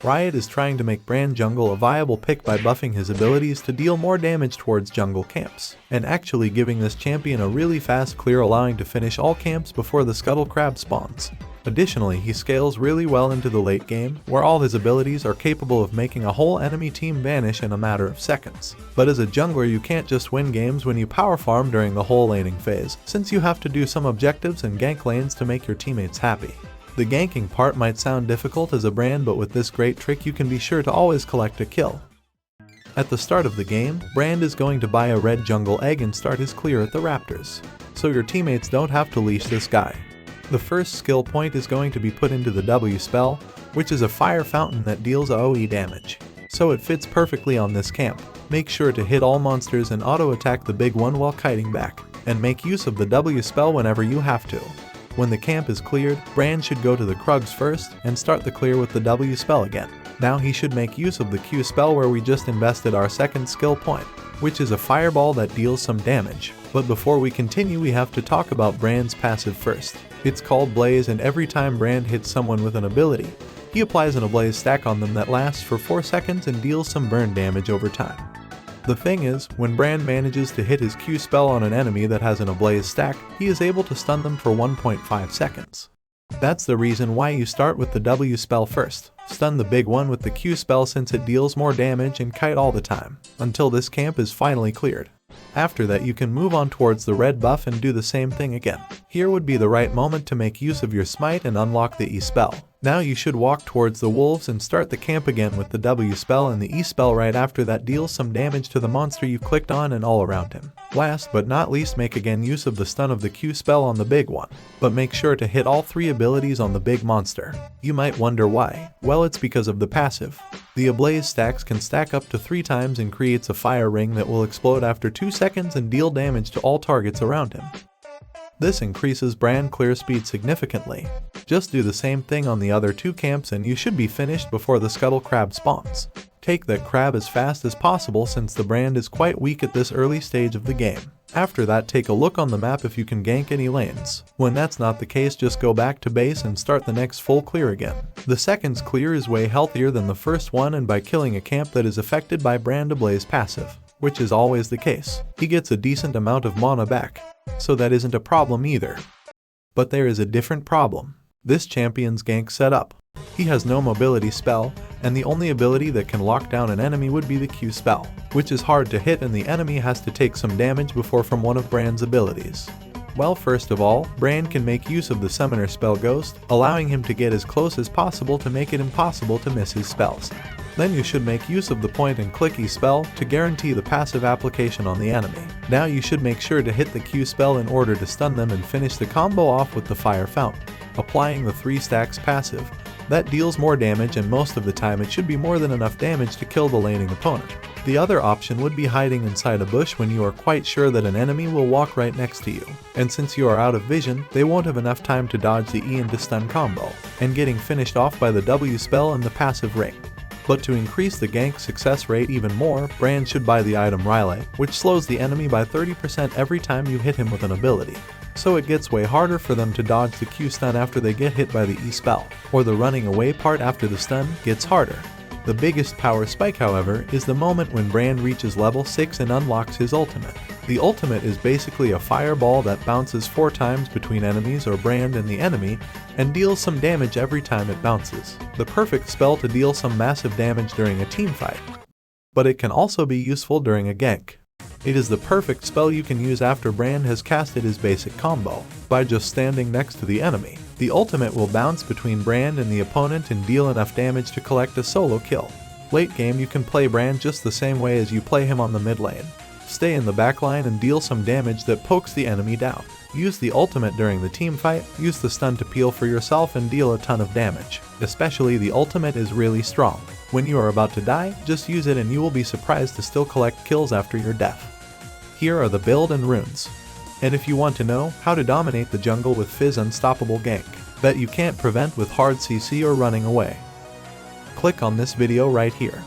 Riot is trying to make Brand Jungle a viable pick by buffing his abilities to deal more damage towards jungle camps, and actually giving this champion a really fast clear, allowing to finish all camps before the Scuttle Crab spawns. Additionally, he scales really well into the late game, where all his abilities are capable of making a whole enemy team vanish in a matter of seconds. But as a jungler, you can't just win games when you power farm during the whole laning phase, since you have to do some objectives and gank lanes to make your teammates happy. The ganking part might sound difficult as a Brand, but with this great trick you can be sure to always collect a kill. At the start of the game, Brand is going to buy a red jungle egg and start his clear at the raptors, so your teammates don't have to leash this guy. The first skill point is going to be put into the W spell, which is a fire fountain that deals AoE damage, so it fits perfectly on this camp. Make sure to hit all monsters and auto attack the big one while kiting back, and make use of the W spell whenever you have to. When the camp is cleared, Brand should go to the Krugs first and start the clear with the W spell again. Now he should make use of the Q spell where we just invested our second skill point, which is a fireball that deals some damage. But before we continue, we have to talk about Brand's passive first. It's called Blaze, and every time Brand hits someone with an ability, he applies an Ablaze stack on them that lasts for 4 seconds and deals some burn damage over time. The thing is, when Brand manages to hit his Q spell on an enemy that has an Ablaze stack, he is able to stun them for 1.5 seconds. That's the reason why you start with the W spell first. Stun the big one with the Q spell since it deals more damage, and kite all the time, until this camp is finally cleared. After that you can move on towards the red buff and do the same thing again. Here would be the right moment to make use of your smite and unlock the E spell. Now you should walk towards the wolves and start the camp again with the W spell, and the E spell right after that deals some damage to the monster you clicked on and all around him. Last but not least, make again use of the stun of the Q spell on the big one, but make sure to hit all 3 abilities on the big monster. You might wonder why. Well, it's because of the passive. The Ablaze stacks can stack up to 3 times and creates a fire ring that will explode after 2 seconds and deal damage to all targets around him. This increases Brand clear speed significantly. Just do the same thing on the other 2 camps and you should be finished before the Scuttle Crab spawns. Take that crab as fast as possible since the Brand is quite weak at this early stage of the game. After that, take a look on the map if you can gank any lanes. When that's not the case, just go back to base and start the next full clear again. The second's clear is way healthier than the first one, and by killing a camp that is affected by Brand Ablaze passive, which is always the case, he gets a decent amount of mana back, so that isn't a problem either. But there is a different problem. This champion's gank setup. He has no mobility spell, and the only ability that can lock down an enemy would be the Q spell, which is hard to hit and the enemy has to take some damage before from one of Brand's abilities. Well, first of all, Brand can make use of the summoner spell Ghost, allowing him to get as close as possible to make it impossible to miss his spells. Then you should make use of the point and click E spell to guarantee the passive application on the enemy. Now you should make sure to hit the Q spell in order to stun them and finish the combo off with the fire fountain, applying the 3 stacks passive. That deals more damage, and most of the time it should be more than enough damage to kill the laning opponent. The other option would be hiding inside a bush when you are quite sure that an enemy will walk right next to you, and since you are out of vision, they won't have enough time to dodge the E and stun combo, and getting finished off by the W spell and the passive ring. But to increase the gank success rate even more, Brand should buy the item Riley, which slows the enemy by 30% every time you hit him with an ability. So it gets way harder for them to dodge the Q stun after they get hit by the E spell, or the running away part after the stun gets harder. The biggest power spike, however, is the moment when Brand reaches level 6 and unlocks his ultimate. The ultimate is basically a fireball that bounces 4 times between enemies or Brand and the enemy, and deals some damage every time it bounces. The perfect spell to deal some massive damage during a team fight. But it can also be useful during a gank. It is the perfect spell you can use after Brand has casted his basic combo, by just standing next to the enemy. The ultimate will bounce between Brand and the opponent and deal enough damage to collect a solo kill. Late game you can play Brand just the same way as you play him on the mid lane. Stay in the backline and deal some damage that pokes the enemy down. Use the ultimate during the team fight, use the stun to peel for yourself and deal a ton of damage. Especially the ultimate is really strong. When you are about to die, just use it and you will be surprised to still collect kills after your death. Here are the build and runes. And if you want to know how to dominate the jungle with Fizz unstoppable gank that you can't prevent with hard CC or running away, click on this video right here.